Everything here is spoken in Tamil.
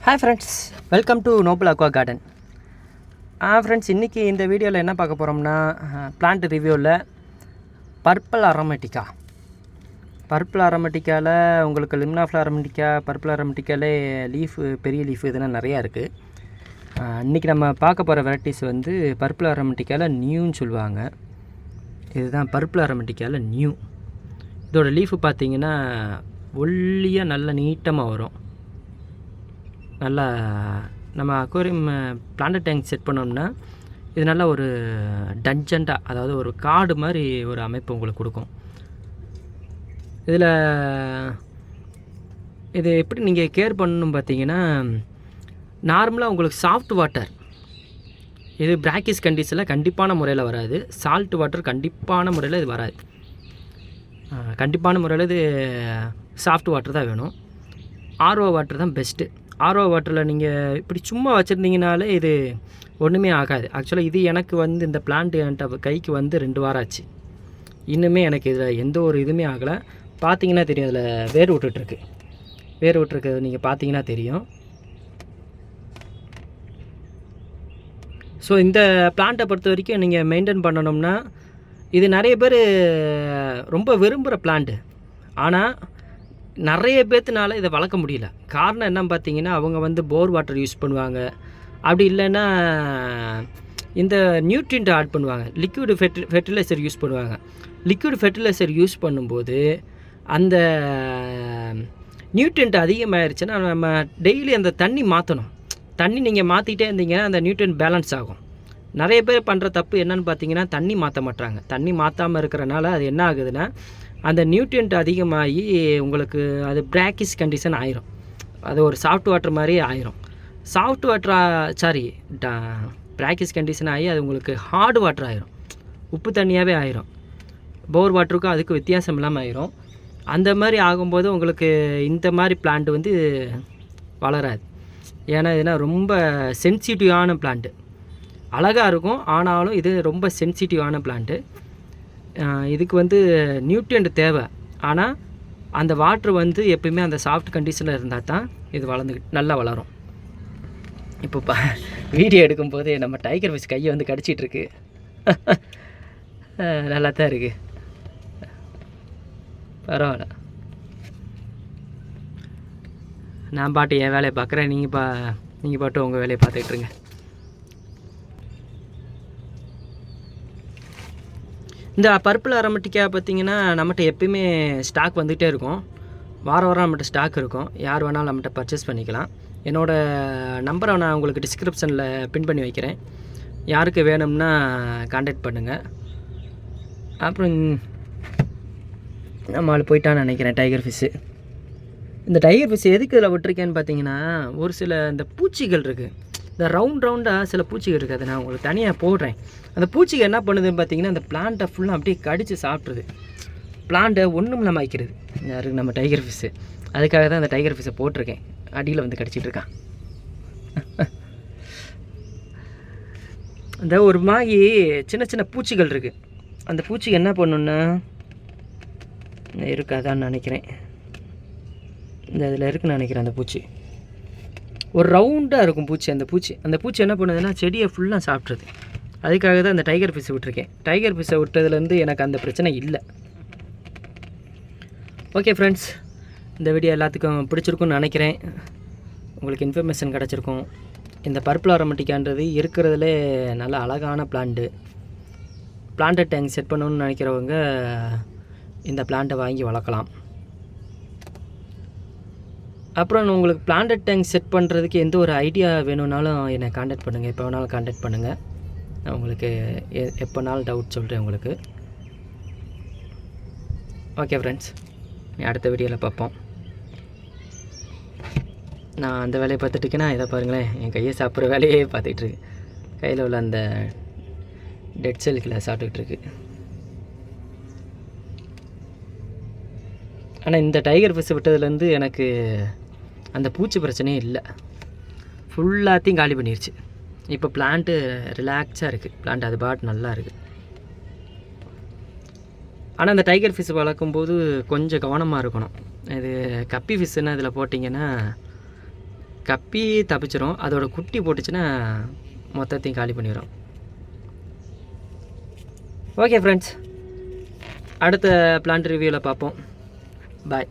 Hi friends, welcome to Nobel Aqua garden. Friends, இன்றைக்கி இந்த வீடியோவில் என்ன பார்க்க போகிறோம்னா பிளான்ட் ரிவ்யூவில் பர்பிள் அரமெட்டிக்காவில் உங்களுக்கு லிம்னாஃப்ளா அரமெட்டிக்கா, பர்பிள் அரமெட்டிக்காலே லீஃப், பெரிய லீஃப் இதெல்லாம் நிறையா இருக்குது. இன்றைக்கி நம்ம பார்க்க போகிற வெரைட்டிஸ் வந்து பர்பிள் அரமெட்டிக்காவில் நியூன்னு சொல்லுவாங்க. இதுதான் பர்பிள் அரமெட்டிக்காவில் நியூ. இதோட லீஃபு பார்த்திங்கன்னா ஒல்லியாக நல்ல நீட்டமாக வரும். நல்லா நம்ம அக்வேரியம் பிளான்ட் டேங்க் செட் பண்ணோம்னா இது நல்லா ஒரு டஞ்சண்டாக, அதாவது ஒரு காடு மாதிரி ஒரு அமைப்பு உங்களுக்கு கொடுக்கும். இதில் இது எப்படி நீங்கள் கேர் பண்ணணும் பார்த்தீங்கன்னா, நார்மலாக உங்களுக்கு சாஃப்ட் வாட்டர், இது பிராக்கிஸ் கண்டிஷனில் கண்டிப்பான முறையில் வராது. சால்ட் வாட்டர் கண்டிப்பான முறையில் இது வராது. கண்டிப்பான முறையில் இது சாஃப்ட் வாட்டர் தான் வேணும். ஆர்ஓ வாட்டர் தான் பெஸ்ட்டு. ஆர்ஓ வாட்டரில் நீங்கள் இப்படி சும்மா வச்சுருந்தீங்கனாலே இது ஒன்றுமே ஆகாது. ஆக்சுவலாக இது எனக்கு வந்து இந்த பிளான்ட் என்கிட்ட கைக்கு வந்து 2 வாரம் ஆச்சு. இன்னுமே எனக்கு இதில் எந்த ஒரு இதுவுமே ஆகலை. பார்த்தீங்கன்னா தெரியும், அதில் வேர் விட்டுருக்கு. நீங்கள் பார்த்தீங்கன்னா தெரியும். ஸோ இந்த பிளான்ட்டை பொறுத்த வரைக்கும் நீங்கள் மெயின்டைன் பண்ணணும்னா, இது நிறைய பேர் ரொம்ப விரும்புகிற பிளான்ட்டு. ஆனால் நிறைய பேர்த்துனால இதை வளர்க்க முடியல. காரணம் என்னன்னு பார்த்தீங்கன்னா, அவங்க வந்து போர் வாட்டர் யூஸ் பண்ணுவாங்க, அப்படி இல்லைன்னா இந்த நியூட்ரியன்ட் ஆட் பண்ணுவாங்க, லிக்விட் ஃபெர்டிலைசர் யூஸ் பண்ணுவாங்க. லிக்விட் ஃபெர்டிலைசர் யூஸ் பண்ணும்போது அந்த நியூட்ரியன்ட் அதிகமாகிடுச்சுன்னா நம்ம டெய்லி அந்த தண்ணி மாற்றணும். தண்ணி நீங்கள் மாற்றிட்டே இருந்தீங்கன்னா அந்த நியூட்ரியன்ட் பேலன்ஸ் ஆகும். நிறைய பேர் பண்ணுற தப்பு என்னென்னு பார்த்தீங்கன்னா, தண்ணி மாற்ற மாட்டாங்க. தண்ணி மாற்றாமல் இருக்கிறனால அது என்ன ஆகுதுன்னா, அந்த நியூட்ரியன்ட் அதிகமாகி உங்களுக்கு அது பிராக்கிஸ் கண்டிஷன் ஆயிரும். அது ஒரு சாஃப்ட் வாட்டர் மாதிரி ஆயிரும். சாஃப்ட் வாட்டர் பிராக்கிஸ் கண்டிஷன் ஆகி அது உங்களுக்கு ஹார்டு வாட்டர் ஆயிரும், உப்பு தண்ணியாகவே ஆயிரும். போர் வாட்டருக்கும் அதுக்கு வித்தியாசம் இல்லாமல் ஆயிரும். அந்த மாதிரி ஆகும்போது உங்களுக்கு இந்த மாதிரி பிளான்ட் வந்து வளராது. ஏன்னா இதெல்லாம் ரொம்ப சென்சிட்டிவான பிளான்ட்டு. அழகாக இருக்கும், ஆனாலும் இது ரொம்ப சென்சிட்டிவான பிளான்ட்டு. இதுக்கு வந்து நியூட்ரியன்ட் தேவை. ஆனால் அந்த வாட்ரு வந்து எப்பயுமே அந்த சாஃப்ட் கண்டிஷனில் இருந்தால் தான் இது நல்லா வளரும். இப்போ வீடியோ எடுக்கும்போது நம்ம டைகர் ஃபிஷ் கையை வந்து கடிச்சிட்ருக்கு. நல்லா தான் இருக்குது, பரவாயில்ல. நான் பாட்டு என் வேலையை பார்க்குறேன், நீங்கள் பாட்டு உங்கள் வேலையை பார்த்துக்கிட்டுருங்க. இந்த பர்பிள் அரமெட்டிக்கா பார்த்திங்கன்னா நம்மகிட்ட எப்பயுமே ஸ்டாக் வந்துகிட்டே இருக்கும். வாரம் நம்மகிட்ட ஸ்டாக் இருக்கும். யார் வேணாலும் நம்மகிட்ட பர்ச்சேஸ் பண்ணிக்கலாம். என்னோடய நம்பரை நான் உங்களுக்கு டிஸ்கிரிப்ஷனில் பின் பண்ணி வைக்கிறேன். யாருக்கு வேணும்னா கான்டாக்ட் பண்ணுங்கள். அப்புறம் நம்ம ஆள் போயிட்டான்னு நினைக்கிறேன் டைகர் ஃபிஷ்ஷு. இந்த டைகர் ஃபிஷ் எதுக்கு இதில் விட்டுருக்கேன்னு பார்த்தீங்கன்னா, ஒரு சில இந்த பூச்சிகள் இருக்குது, இந்த ரவுண்டாக சில பூச்சிகள் இருக்குது. அதை நான் உங்களுக்கு தனியாக போடுறேன். அந்த பூச்சிகள் என்ன பண்ணுதுன்னு பார்த்தீங்கன்னா, அந்த பிளான்ட்டை ஃபுல்லாக அப்படியே கடித்து சாப்பிட்ருது. பிளான்ட்டை ஒன்றும் இல்லாமல் ஆக்கிடுது. யாருக்கு நம்ம டைகர் ஃபிஷ்ஷு. அதுக்காக தான் அந்த டைகர் ஃபிஷ்ஷை போட்டிருக்கேன். அடியில் வந்து கடிச்சிட்டு இருக்கான். அந்த ஒரு மாதிரி சின்ன பூச்சிகள் இருக்குது. அந்த பூச்சி என்ன பண்ணுன்னா இருக்காதான்னு நினைக்கிறேன். இந்த இதில் இருக்குன்னு நினைக்கிறேன். அந்த பூச்சி ஒரு ரவுண்டாக இருக்கும் பூச்சி. அந்த பூச்சி என்ன பண்ணுதுன்னா செடியை ஃபுல்லாக சாப்பிட்றது. அதுக்காக தான் அந்த டைகர் ஃபிஷ்ஷை விட்டுருக்கேன். டைகர் ஃபிஷ்ஷை விட்டதுலேருந்து எனக்கு அந்த பிரச்சனை இல்லை. ஓகே ஃப்ரெண்ட்ஸ், இந்த வீடியோ எல்லாத்துக்கும் பிடிச்சிருக்குன்னு நினைக்கிறேன். உங்களுக்கு இன்ஃபர்மேஷன் கிடச்சிருக்கும். இந்த பர்பிள் அரமெட்டிக்கான்றது இருக்கிறதுலே நல்ல அழகான பிளான்ட் டேங்க் செட் பண்ணணும்னு நினைக்கிறவங்க இந்த பிளான்ட்டை வாங்கி வளர்க்கலாம். அப்புறம் உங்களுக்கு பிளான்ட் டேங்க் செட் பண்ணுறதுக்கு எந்த ஒரு ஐடியா வேணும்னாலும் என்னை கான்டாக்ட் பண்ணுங்கள். எப்போ வேணாலும் கான்டாக்ட் பண்ணுங்கள். நான் உங்களுக்கு எப்போனாலும் டவுட் சொல்கிறேன் உங்களுக்கு. ஓகே ஃப்ரெண்ட்ஸ், அடுத்த வீடியோவில் பார்ப்போம். நான் அந்த வேலையை பார்த்துட்டுருக்கேன்னா இதை பாருங்களேன், என் கையை சாப்பிட்ற வேலையே பார்த்துக்கிட்டுருக்கு. கையில் உள்ள அந்த டெட் செல்களை சாப்பிட்டுக்கிட்டுருக்கு. ஆனால் இந்த டைகர் ஃபிஷ் விட்டதுலேருந்து எனக்கு அந்த பூச்சி பிரச்சனையே இல்லை. ஃபுல்லாத்தையும் காலி பண்ணிடுச்சு. இப்போ பிளான்ட்டு ரிலாக்ஸாக இருக்குது. பிளான்ட் அது பாட்டு நல்லா இருக்குது. ஆனால் அந்த டைகர் ஃபிஷ் வளர்க்கும்போது கொஞ்சம் கவனமாக இருக்கணும். இது கப்பி ஃபிஷ்ஷுன்னு அதில் போட்டிங்கன்னா கப்பி தப்பிச்சிரும், அதோட குட்டி போட்டுச்சுன்னா மொத்தத்தையும் காலி பண்ணிடும். ஓகே ஃப்ரெண்ட்ஸ், அடுத்த பிளான்ட் ரிவ்யூவில் பார்ப்போம். பாய்.